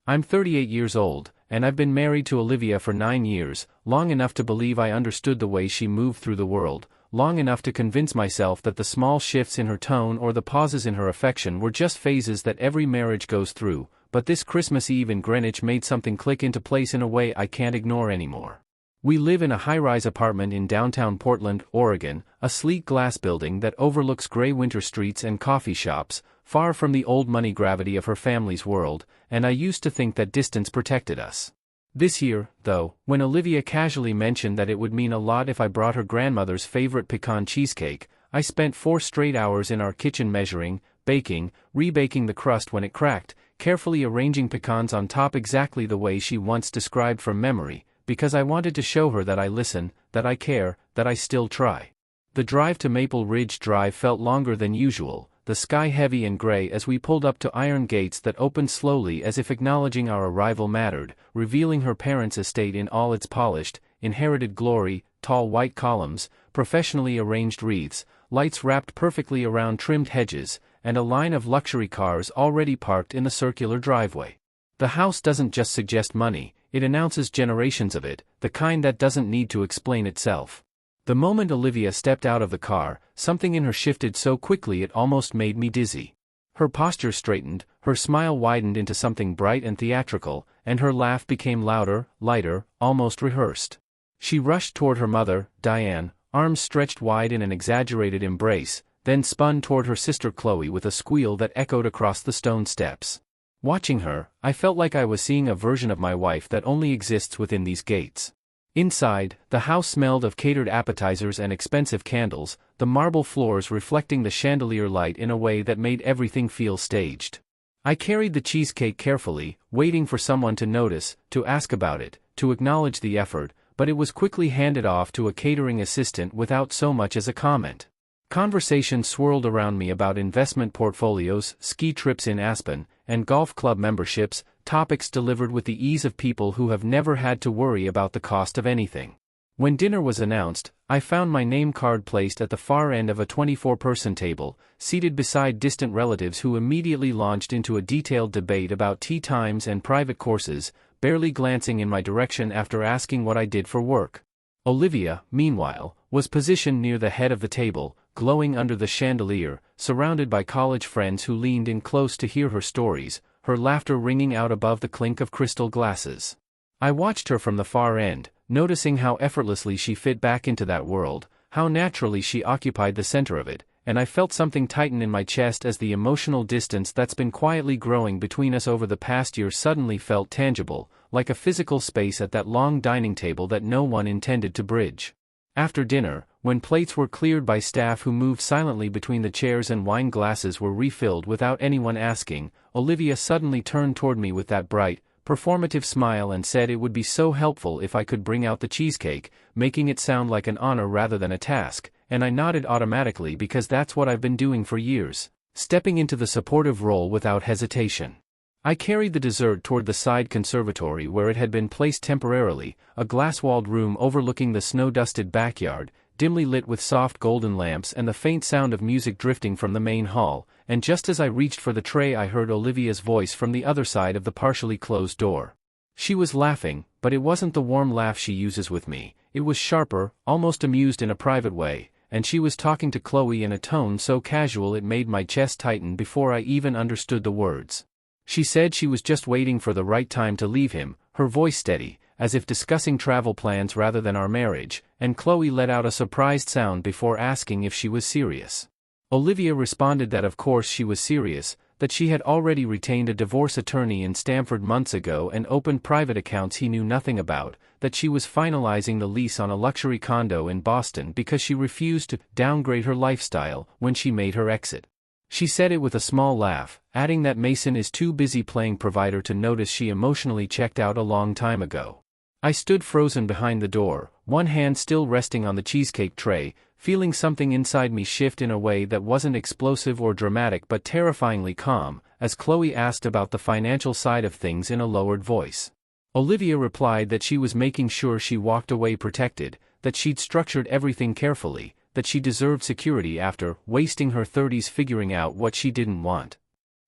I'm 38 years old, and I've been married to Olivia for 9 years, long enough to believe I understood the way she moved through the world, long enough to convince myself that the small shifts in her tone or the pauses in her affection were just phases that every marriage goes through, but this Christmas Eve in Greenwich made something click into place in a way I can't ignore anymore. We live in a high-rise apartment in downtown Portland, Oregon, a sleek glass building that overlooks gray winter streets and coffee shops, far from the old money gravity of her family's world, and I used to think that distance protected us. This year, though, when Olivia casually mentioned that it would mean a lot if I brought her grandmother's favorite pecan cheesecake, I spent 4 straight hours in our kitchen measuring, baking, rebaking the crust when it cracked, carefully arranging pecans on top exactly the way she once described from memory, because I wanted to show her that I listen, that I care, that I still try. The drive to Maple Ridge Drive felt longer than usual, the sky heavy and gray as we pulled up to iron gates that opened slowly as if acknowledging our arrival mattered, revealing her parents' estate in all its polished, inherited glory, tall white columns, professionally arranged wreaths, lights wrapped perfectly around trimmed hedges, and a line of luxury cars already parked in the circular driveway. The house doesn't just suggest money, it announces generations of it, the kind that doesn't need to explain itself. The moment Olivia stepped out of the car, something in her shifted so quickly it almost made me dizzy. Her posture straightened, her smile widened into something bright and theatrical, and her laugh became louder, lighter, almost rehearsed. She rushed toward her mother, Diane, arms stretched wide in an exaggerated embrace, then spun toward her sister Chloe with a squeal that echoed across the stone steps. Watching her, I felt like I was seeing a version of my wife that only exists within these gates. Inside, the house smelled of catered appetizers and expensive candles, the marble floors reflecting the chandelier light in a way that made everything feel staged. I carried the cheesecake carefully, waiting for someone to notice, to ask about it, to acknowledge the effort, but it was quickly handed off to a catering assistant without so much as a comment. Conversation swirled around me about investment portfolios, ski trips in Aspen, and golf club memberships, topics delivered with the ease of people who have never had to worry about the cost of anything. When dinner was announced, I found my name card placed at the far end of a 24-person table, seated beside distant relatives who immediately launched into a detailed debate about tea times and private courses, barely glancing in my direction after asking what I did for work. Olivia, meanwhile, was positioned near the head of the table, glowing under the chandelier, surrounded by college friends who leaned in close to hear her stories, her laughter ringing out above the clink of crystal glasses. I watched her from the far end, noticing how effortlessly she fit back into that world, how naturally she occupied the center of it, and I felt something tighten in my chest as the emotional distance that's been quietly growing between us over the past year suddenly felt tangible, like a physical space at that long dining table that no one intended to bridge. After dinner, when plates were cleared by staff who moved silently between the chairs and wine glasses were refilled without anyone asking, Olivia suddenly turned toward me with that bright, performative smile and said it would be so helpful if I could bring out the cheesecake, making it sound like an honor rather than a task, and I nodded automatically because that's what I've been doing for years, stepping into the supportive role without hesitation. I carried the dessert toward the side conservatory where it had been placed temporarily, a glass-walled room overlooking the snow-dusted backyard, dimly lit with soft golden lamps and the faint sound of music drifting from the main hall, and just as I reached for the tray I heard Olivia's voice from the other side of the partially closed door. She was laughing, but it wasn't the warm laugh she uses with me, it was sharper, almost amused in a private way, and she was talking to Chloe in a tone so casual it made my chest tighten before I even understood the words. She said she was just waiting for the right time to leave him, her voice steady, as if discussing travel plans rather than our marriage, and Chloe let out a surprised sound before asking if she was serious. Olivia responded that of course she was serious, that she had already retained a divorce attorney in Stamford months ago and opened private accounts he knew nothing about, that she was finalizing the lease on a luxury condo in Boston because she refused to downgrade her lifestyle when she made her exit. She said it with a small laugh, adding that Mason is too busy playing provider to notice she emotionally checked out a long time ago. I stood frozen behind the door, one hand still resting on the cheesecake tray, feeling something inside me shift in a way that wasn't explosive or dramatic but terrifyingly calm, as Chloe asked about the financial side of things in a lowered voice. Olivia replied that she was making sure she walked away protected, that she'd structured everything carefully, that she deserved security after wasting her 30s figuring out what she didn't want.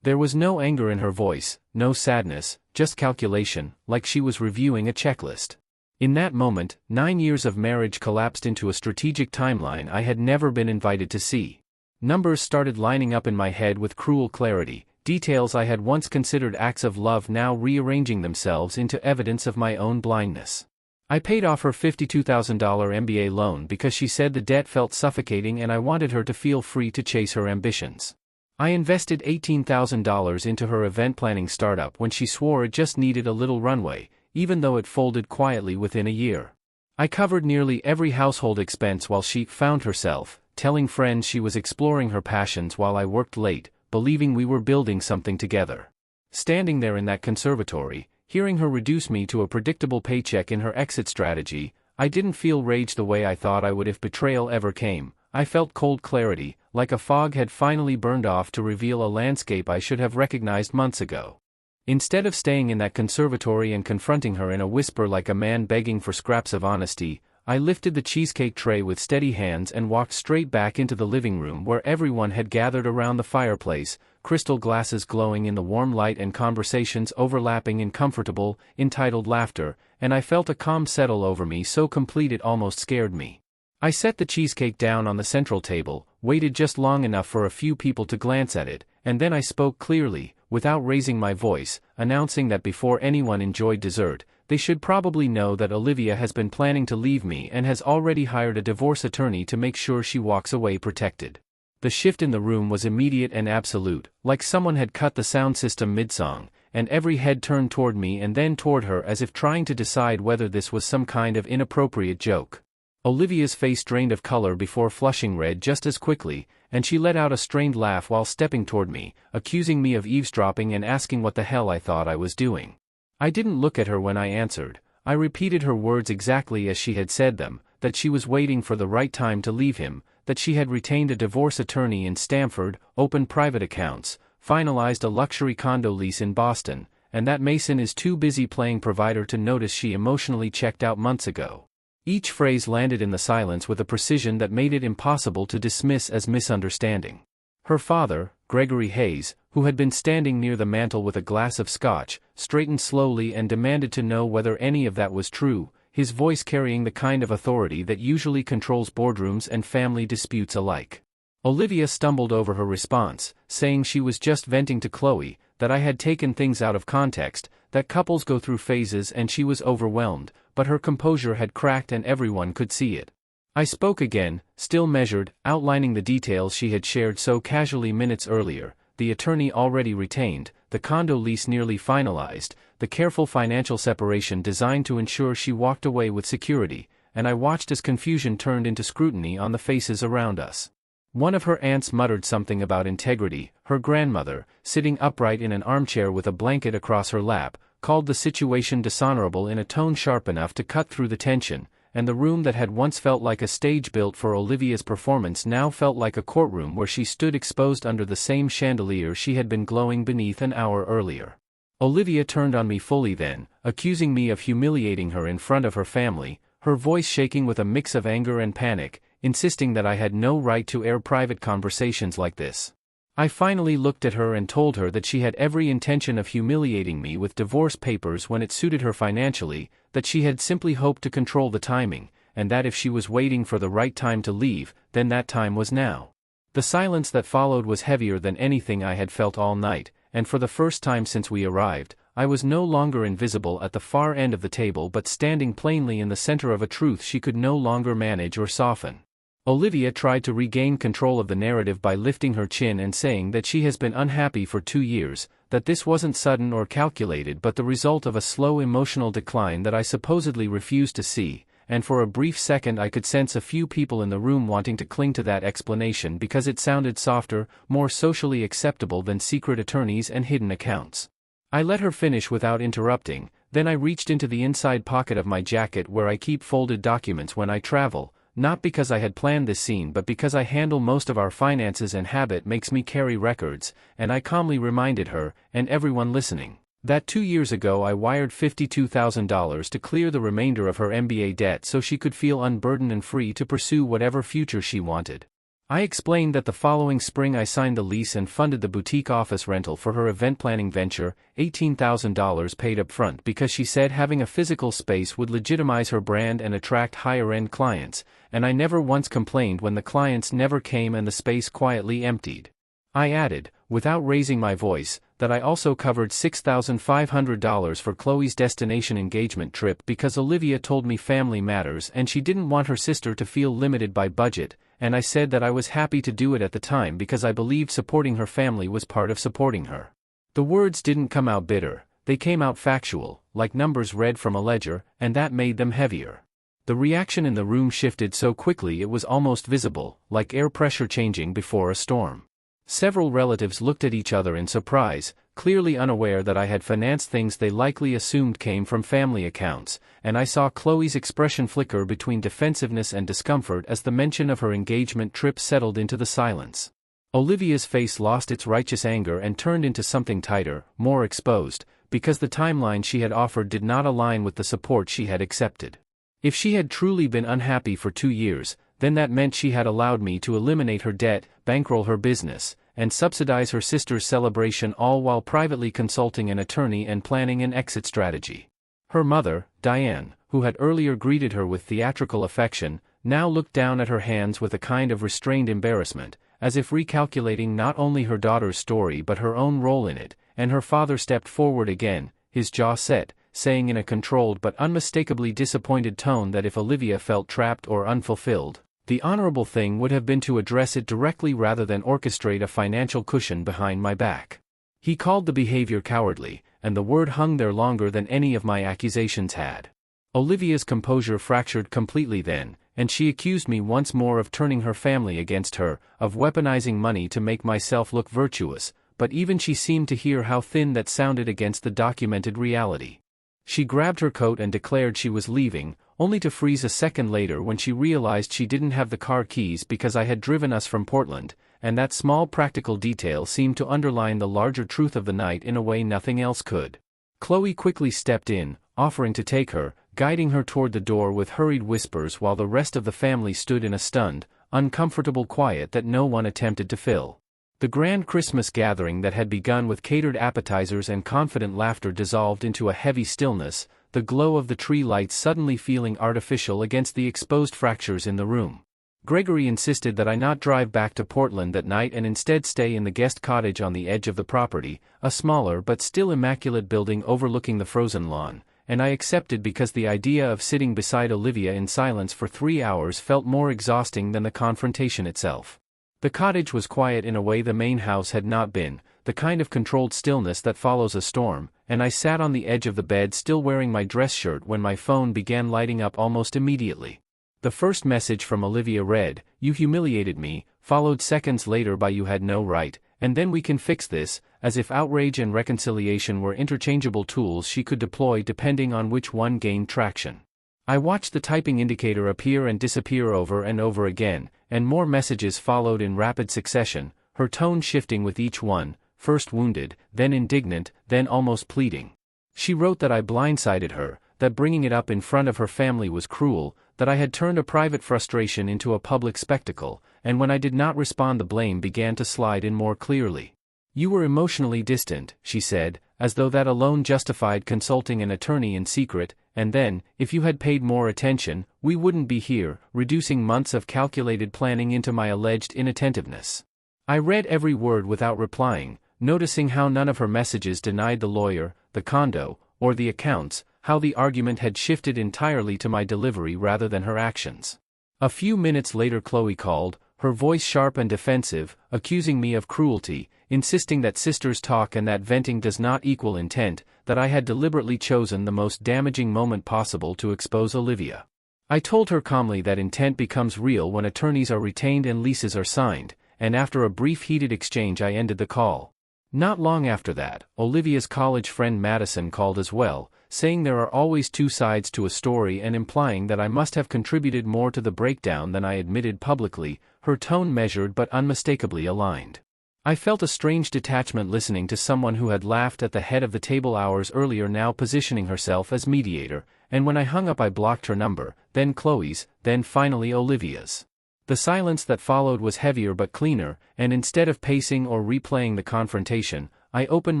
There was no anger in her voice, no sadness, just calculation, like she was reviewing a checklist. In that moment, 9 years of marriage collapsed into a strategic timeline I had never been invited to see. Numbers started lining up in my head with cruel clarity, details I had once considered acts of love now rearranging themselves into evidence of my own blindness. I paid off her $52,000 MBA loan because she said the debt felt suffocating and I wanted her to feel free to chase her ambitions. I invested $18,000 into her event planning startup when she swore it just needed a little runway, even though it folded quietly within a year. I covered nearly every household expense while she found herself, telling friends she was exploring her passions while I worked late, believing we were building something together. Standing there in that conservatory, hearing her reduce me to a predictable paycheck in her exit strategy, I didn't feel rage the way I thought I would if betrayal ever came. I felt cold clarity, like a fog had finally burned off to reveal a landscape I should have recognized months ago. Instead of staying in that conservatory and confronting her in a whisper like a man begging for scraps of honesty, I lifted the cheesecake tray with steady hands and walked straight back into the living room where everyone had gathered around the fireplace, crystal glasses glowing in the warm light and conversations overlapping in comfortable, entitled laughter, and I felt a calm settle over me so complete it almost scared me. I set the cheesecake down on the central table, waited just long enough for a few people to glance at it, and then I spoke clearly, without raising my voice, announcing that before anyone enjoyed dessert, they should probably know that Olivia has been planning to leave me and has already hired a divorce attorney to make sure she walks away protected. The shift in the room was immediate and absolute, like someone had cut the sound system mid-song, and every head turned toward me and then toward her as if trying to decide whether this was some kind of inappropriate joke. Olivia's face drained of color before flushing red just as quickly, and she let out a strained laugh while stepping toward me, accusing me of eavesdropping and asking what the hell I thought I was doing. I didn't look at her when I answered. I repeated her words exactly as she had said them, that she was waiting for the right time to leave him, that she had retained a divorce attorney in Stamford, opened private accounts, finalized a luxury condo lease in Boston, and that Mason is too busy playing provider to notice she emotionally checked out months ago. Each phrase landed in the silence with a precision that made it impossible to dismiss as misunderstanding. Her father, Gregory Hayes, who had been standing near the mantel with a glass of scotch, straightened slowly and demanded to know whether any of that was true, his voice carrying the kind of authority that usually controls boardrooms and family disputes alike. Olivia stumbled over her response, saying she was just venting to Chloe, that I had taken things out of context, that couples go through phases and she was overwhelmed, but her composure had cracked and everyone could see it. I spoke again, still measured, outlining the details she had shared so casually minutes earlier, the attorney already retained, the condo lease nearly finalized, the careful financial separation designed to ensure she walked away with security, and I watched as confusion turned into scrutiny on the faces around us. One of her aunts muttered something about integrity. Her grandmother, sitting upright in an armchair with a blanket across her lap, called the situation dishonorable in a tone sharp enough to cut through the tension, and the room that had once felt like a stage built for Olivia's performance now felt like a courtroom where she stood exposed under the same chandelier she had been glowing beneath an hour earlier. Olivia turned on me fully then, accusing me of humiliating her in front of her family, her voice shaking with a mix of anger and panic, insisting that I had no right to air private conversations like this. I finally looked at her and told her that she had every intention of humiliating me with divorce papers when it suited her financially, that she had simply hoped to control the timing, and that if she was waiting for the right time to leave, then that time was now. The silence that followed was heavier than anything I had felt all night, and for the first time since we arrived, I was no longer invisible at the far end of the table but standing plainly in the center of a truth she could no longer manage or soften. Olivia tried to regain control of the narrative by lifting her chin and saying that she has been unhappy for 2 years, that this wasn't sudden or calculated but the result of a slow emotional decline that I supposedly refused to see, and for a brief second I could sense a few people in the room wanting to cling to that explanation because it sounded softer, more socially acceptable than secret attorneys and hidden accounts. I let her finish without interrupting, then I reached into the inside pocket of my jacket where I keep folded documents when I travel, not because I had planned this scene but because I handle most of our finances and habit makes me carry records, and I calmly reminded her, and everyone listening, that 2 years ago I wired $52,000 to clear the remainder of her MBA debt so she could feel unburdened and free to pursue whatever future she wanted. I explained that the following spring I signed the lease and funded the boutique office rental for her event planning venture, $18,000 paid up front because she said having a physical space would legitimize her brand and attract higher-end clients, and I never once complained when the clients never came and the space quietly emptied. I added, without raising my voice, that I also covered $6,500 for Chloe's destination engagement trip because Olivia told me family matters and she didn't want her sister to feel limited by budget, and I said that I was happy to do it at the time because I believed supporting her family was part of supporting her. The words didn't come out bitter, they came out factual, like numbers read from a ledger, and that made them heavier. The reaction in the room shifted so quickly it was almost visible, like air pressure changing before a storm. Several relatives looked at each other in surprise, clearly unaware that I had financed things they likely assumed came from family accounts, and I saw Chloe's expression flicker between defensiveness and discomfort as the mention of her engagement trip settled into the silence. Olivia's face lost its righteous anger and turned into something tighter, more exposed, because the timeline she had offered did not align with the support she had accepted. If she had truly been unhappy for 2 years, then that meant she had allowed me to eliminate her debt, bankroll her business, and subsidize her sister's celebration, all while privately consulting an attorney and planning an exit strategy. Her mother, Diane, who had earlier greeted her with theatrical affection, now looked down at her hands with a kind of restrained embarrassment, as if recalculating not only her daughter's story but her own role in it, and her father stepped forward again, his jaw set, saying in a controlled but unmistakably disappointed tone that if Olivia felt trapped or unfulfilled, the honorable thing would have been to address it directly rather than orchestrate a financial cushion behind my back. He called the behavior cowardly, and the word hung there longer than any of my accusations had. Olivia's composure fractured completely then, and she accused me once more of turning her family against her, of weaponizing money to make myself look virtuous, but even she seemed to hear how thin that sounded against the documented reality. She grabbed her coat and declared she was leaving, only to freeze a second later when she realized she didn't have the car keys because I had driven us from Portland, and that small practical detail seemed to underline the larger truth of the night in a way nothing else could. Chloe quickly stepped in, offering to take her, guiding her toward the door with hurried whispers while the rest of the family stood in a stunned, uncomfortable quiet that no one attempted to fill. The grand Christmas gathering that had begun with catered appetizers and confident laughter dissolved into a heavy stillness, the glow of the tree lights suddenly feeling artificial against the exposed fractures in the room. Gregory insisted that I not drive back to Portland that night and instead stay in the guest cottage on the edge of the property, a smaller but still immaculate building overlooking the frozen lawn, and I accepted because the idea of sitting beside Olivia in silence for 3 hours felt more exhausting than the confrontation itself. The cottage was quiet in a way the main house had not been, the kind of controlled stillness that follows a storm, and I sat on the edge of the bed still wearing my dress shirt when my phone began lighting up almost immediately. The first message from Olivia read, "You humiliated me," followed seconds later by "You had no right," and then "We can fix this," as if outrage and reconciliation were interchangeable tools she could deploy depending on which one gained traction. I watched the typing indicator appear and disappear over and over again, and more messages followed in rapid succession, her tone shifting with each one, first wounded, then indignant, then almost pleading. She wrote that I blindsided her, that bringing it up in front of her family was cruel, that I had turned a private frustration into a public spectacle, and when I did not respond the blame began to slide in more clearly. "You were emotionally distant," she said, as though that alone justified consulting an attorney in secret, and then, "If you had paid more attention, we wouldn't be here," reducing months of calculated planning into my alleged inattentiveness. I read every word without replying, noticing how none of her messages denied the lawyer, the condo, or the accounts, how the argument had shifted entirely to my delivery rather than her actions. A few minutes later Chloe called, her voice sharp and defensive, accusing me of cruelty, insisting that sisters talk and that venting does not equal intent, that I had deliberately chosen the most damaging moment possible to expose Olivia. I told her calmly that intent becomes real when attorneys are retained and leases are signed, and after a brief heated exchange I ended the call. Not long after that, Olivia's college friend Madison called as well, saying there are always two sides to a story and implying that I must have contributed more to the breakdown than I admitted publicly, her tone measured but unmistakably aligned. I felt a strange detachment listening to someone who had laughed at the head of the table hours earlier now positioning herself as mediator, and when I hung up I blocked her number, then Chloe's, then finally Olivia's. The silence that followed was heavier but cleaner, and instead of pacing or replaying the confrontation, I opened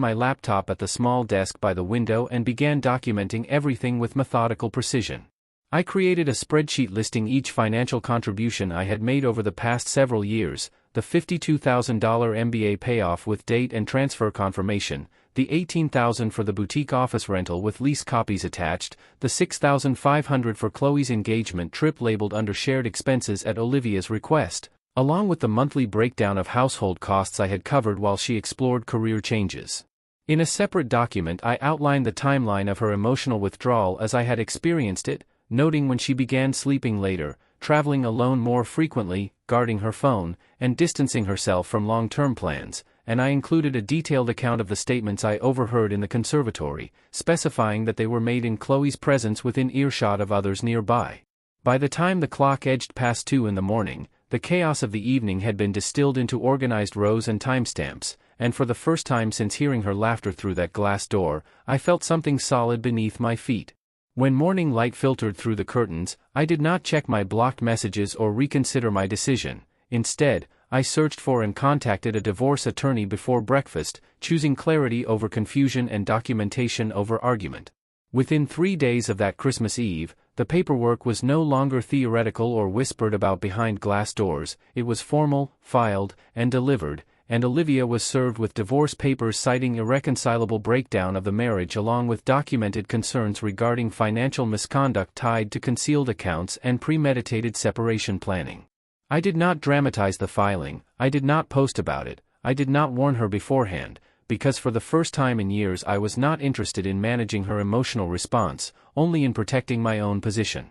my laptop at the small desk by the window and began documenting everything with methodical precision. I created a spreadsheet listing each financial contribution I had made over the past several years, the $52,000 MBA payoff with date and transfer confirmation, the $18,000 for the boutique office rental with lease copies attached, the $6,500 for Chloe's engagement trip labeled under shared expenses at Olivia's request, along with the monthly breakdown of household costs I had covered while she explored career changes. In a separate document, I outlined the timeline of her emotional withdrawal as I had experienced it, noting when she began sleeping later, traveling alone more frequently, guarding her phone, and distancing herself from long-term plans, and I included a detailed account of the statements I overheard in the conservatory, specifying that they were made in Chloe's presence within earshot of others nearby. By the time the clock edged past 2 in the morning, the chaos of the evening had been distilled into organized rows and timestamps, and for the first time since hearing her laughter through that glass door, I felt something solid beneath my feet. When morning light filtered through the curtains, I did not check my blocked messages or reconsider my decision. Instead, I searched for and contacted a divorce attorney before breakfast, choosing clarity over confusion and documentation over argument. Within 3 days of that Christmas Eve, the paperwork was no longer theoretical or whispered about behind glass doors. It was formal, filed, and delivered, and Olivia was served with divorce papers citing irreconcilable breakdown of the marriage along with documented concerns regarding financial misconduct tied to concealed accounts and premeditated separation planning. I did not dramatize the filing, I did not post about it, I did not warn her beforehand, because for the first time in years I was not interested in managing her emotional response, only in protecting my own position.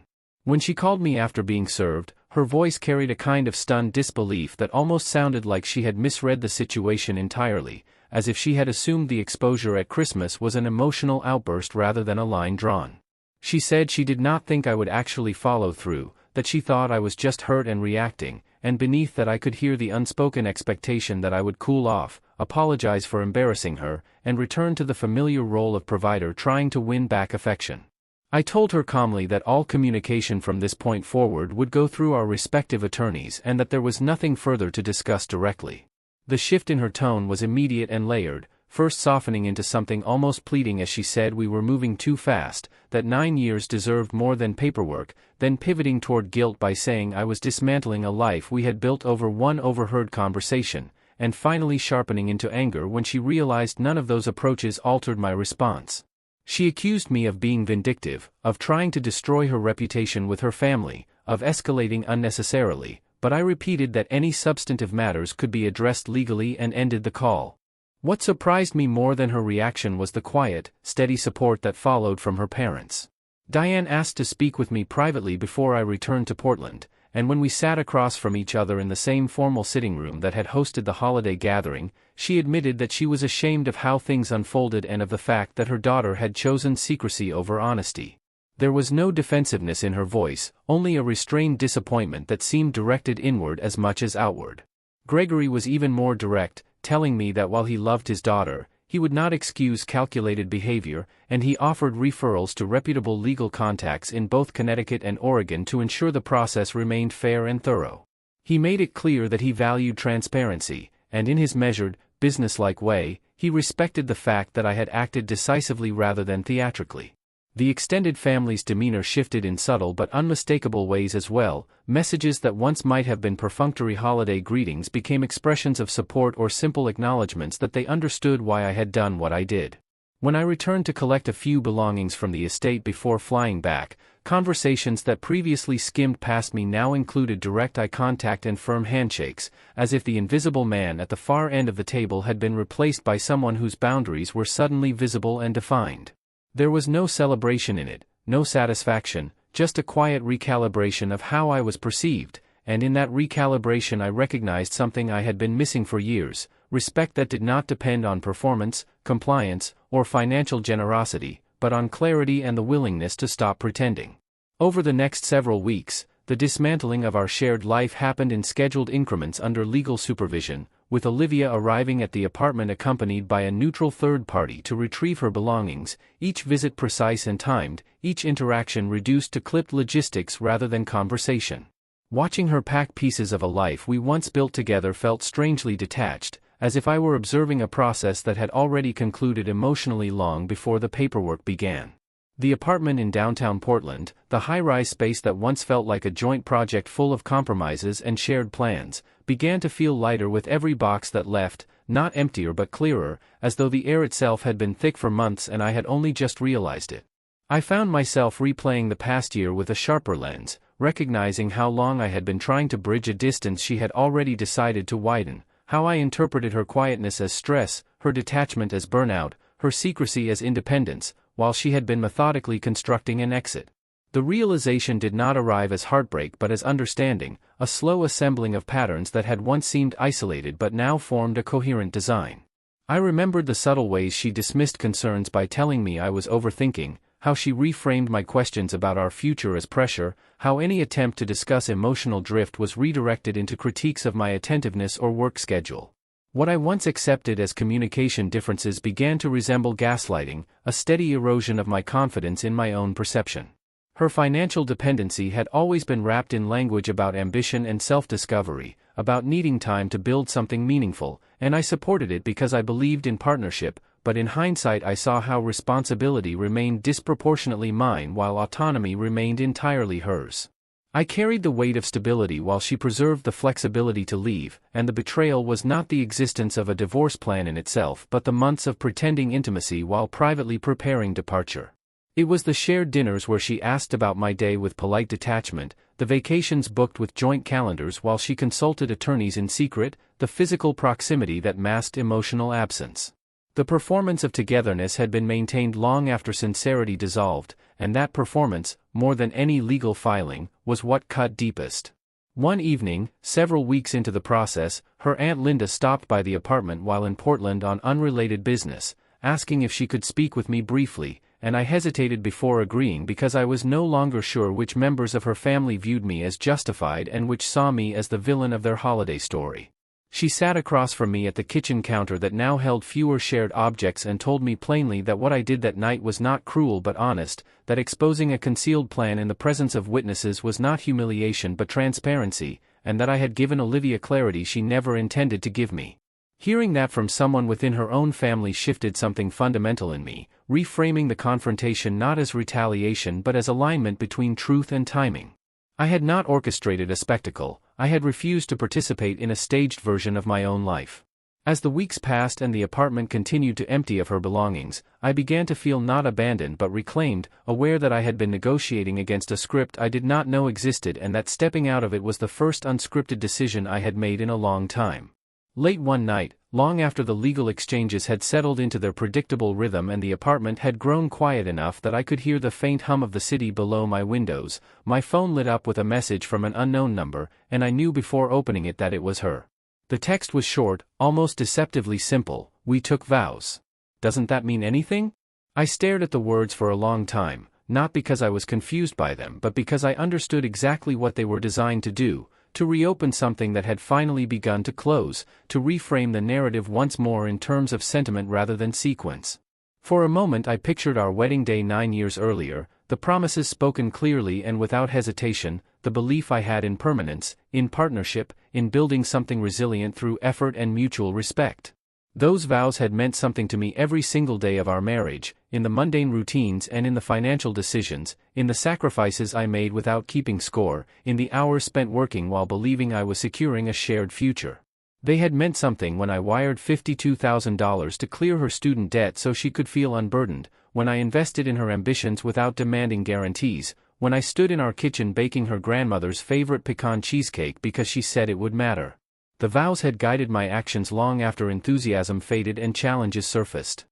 When she called me after being served, her voice carried a kind of stunned disbelief that almost sounded like she had misread the situation entirely, as if she had assumed the exposure at Christmas was an emotional outburst rather than a line drawn. She said she did not think I would actually follow through, that she thought I was just hurt and reacting, and beneath that I could hear the unspoken expectation that I would cool off, apologize for embarrassing her, and return to the familiar role of provider trying to win back affection. I told her calmly that all communication from this point forward would go through our respective attorneys and that there was nothing further to discuss directly. The shift in her tone was immediate and layered, first softening into something almost pleading as she said we were moving too fast, that 9 years deserved more than paperwork, then pivoting toward guilt by saying I was dismantling a life we had built over one overheard conversation, and finally sharpening into anger when she realized none of those approaches altered my response. She accused me of being vindictive, of trying to destroy her reputation with her family, of escalating unnecessarily, but I repeated that any substantive matters could be addressed legally and ended the call. What surprised me more than her reaction was the quiet, steady support that followed from her parents. Diane asked to speak with me privately before I returned to Portland, and when we sat across from each other in the same formal sitting room that had hosted the holiday gathering, she admitted that she was ashamed of how things unfolded and of the fact that her daughter had chosen secrecy over honesty. There was no defensiveness in her voice, only a restrained disappointment that seemed directed inward as much as outward. Gregory was even more direct, telling me that while he loved his daughter, he would not excuse calculated behavior, and he offered referrals to reputable legal contacts in both Connecticut and Oregon to ensure the process remained fair and thorough. He made it clear that he valued transparency, and in his measured, businesslike way, he respected the fact that I had acted decisively rather than theatrically. The extended family's demeanor shifted in subtle but unmistakable ways as well. Messages that once might have been perfunctory holiday greetings became expressions of support or simple acknowledgments that they understood why I had done what I did. When I returned to collect a few belongings from the estate before flying back, conversations that previously skimmed past me now included direct eye contact and firm handshakes, as if the invisible man at the far end of the table had been replaced by someone whose boundaries were suddenly visible and defined. There was no celebration in it, no satisfaction, just a quiet recalibration of how I was perceived, and in that recalibration I recognized something I had been missing for years: respect that did not depend on performance, compliance, or financial generosity, but on clarity and the willingness to stop pretending. Over the next several weeks, the dismantling of our shared life happened in scheduled increments under legal supervision, with Olivia arriving at the apartment accompanied by a neutral third party to retrieve her belongings, each visit precise and timed, each interaction reduced to clipped logistics rather than conversation. Watching her pack pieces of a life we once built together felt strangely detached, as if I were observing a process that had already concluded emotionally long before the paperwork began. The apartment in downtown Portland, the high-rise space that once felt like a joint project full of compromises and shared plans, began to feel lighter with every box that left, not emptier but clearer, as though the air itself had been thick for months and I had only just realized it. I found myself replaying the past year with a sharper lens, recognizing how long I had been trying to bridge a distance she had already decided to widen, how I interpreted her quietness as stress, her detachment as burnout, her secrecy as independence, while she had been methodically constructing an exit. The realization did not arrive as heartbreak but as understanding, a slow assembling of patterns that had once seemed isolated but now formed a coherent design. I remembered the subtle ways she dismissed concerns by telling me I was overthinking, how she reframed my questions about our future as pressure, how any attempt to discuss emotional drift was redirected into critiques of my attentiveness or work schedule. What I once accepted as communication differences began to resemble gaslighting, a steady erosion of my confidence in my own perception. Her financial dependency had always been wrapped in language about ambition and self-discovery, about needing time to build something meaningful, and I supported it because I believed in partnership, but in hindsight I saw how responsibility remained disproportionately mine while autonomy remained entirely hers. I carried the weight of stability while she preserved the flexibility to leave, and the betrayal was not the existence of a divorce plan in itself but the months of pretending intimacy while privately preparing departure. It was the shared dinners where she asked about my day with polite detachment, the vacations booked with joint calendars while she consulted attorneys in secret, the physical proximity that masked emotional absence. The performance of togetherness had been maintained long after sincerity dissolved, and that performance, more than any legal filing, was what cut deepest. One evening, several weeks into the process, her Aunt Linda stopped by the apartment while in Portland on unrelated business, asking if she could speak with me briefly, and I hesitated before agreeing because I was no longer sure which members of her family viewed me as justified and which saw me as the villain of their holiday story. She sat across from me at the kitchen counter that now held fewer shared objects and told me plainly that what I did that night was not cruel but honest, that exposing a concealed plan in the presence of witnesses was not humiliation but transparency, and that I had given Olivia clarity she never intended to give me. Hearing that from someone within her own family shifted something fundamental in me, reframing the confrontation not as retaliation but as alignment between truth and timing. I had not orchestrated a spectacle, I had refused to participate in a staged version of my own life. As the weeks passed and the apartment continued to empty of her belongings, I began to feel not abandoned but reclaimed, aware that I had been negotiating against a script I did not know existed and that stepping out of it was the first unscripted decision I had made in a long time. Late one night, long after the legal exchanges had settled into their predictable rhythm and the apartment had grown quiet enough that I could hear the faint hum of the city below my windows, my phone lit up with a message from an unknown number, and I knew before opening it that it was her. The text was short, almost deceptively simple: "We took vows." Doesn't that mean anything? I stared at the words for a long time, not because I was confused by them but because I understood exactly what they were designed to do: to reopen something that had finally begun to close, to reframe the narrative once more in terms of sentiment rather than sequence. For a moment I pictured our wedding day 9 years earlier, the promises spoken clearly and without hesitation, the belief I had in permanence, in partnership, in building something resilient through effort and mutual respect. Those vows had meant something to me every single day of our marriage, in the mundane routines and in the financial decisions, in the sacrifices I made without keeping score, in the hours spent working while believing I was securing a shared future. They had meant something when I wired $52,000 to clear her student debt so she could feel unburdened, when I invested in her ambitions without demanding guarantees, when I stood in our kitchen baking her grandmother's favorite pecan cheesecake because she said it would matter. The vows had guided my actions long after enthusiasm faded and challenges surfaced.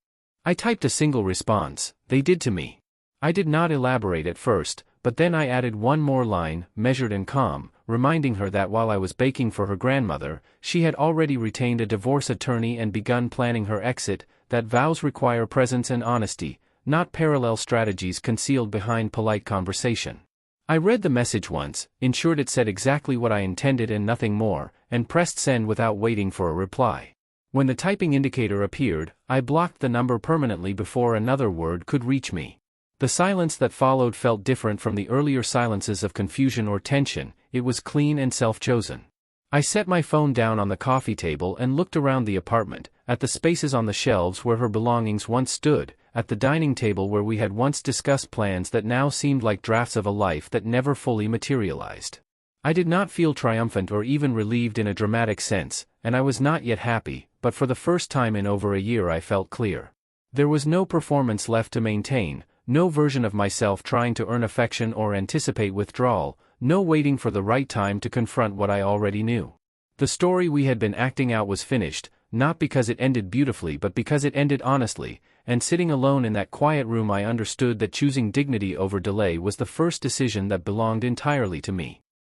I typed a single response: "They did to me." I did not elaborate at first, but then I added one more line, measured and calm, reminding her that while I was baking for her grandmother, she had already retained a divorce attorney and begun planning her exit, that vows require presence and honesty, not parallel strategies concealed behind polite conversation. I read the message once, ensured it said exactly what I intended and nothing more, and pressed send without waiting for a reply. When the typing indicator appeared, I blocked the number permanently before another word could reach me. The silence that followed felt different from the earlier silences of confusion or tension. It was clean and self-chosen. I set my phone down on the coffee table and looked around the apartment, at the spaces on the shelves where her belongings once stood, at the dining table where we had once discussed plans that now seemed like drafts of a life that never fully materialized. I did not feel triumphant or even relieved in a dramatic sense, and I was not yet happy, but for the first time in over a year I felt clear. There was no performance left to maintain, no version of myself trying to earn affection or anticipate withdrawal, no waiting for the right time to confront what I already knew. The story we had been acting out was finished, not because it ended beautifully but because it ended honestly, and sitting alone in that quiet room I understood that choosing dignity over delay was the first decision that belonged entirely to me.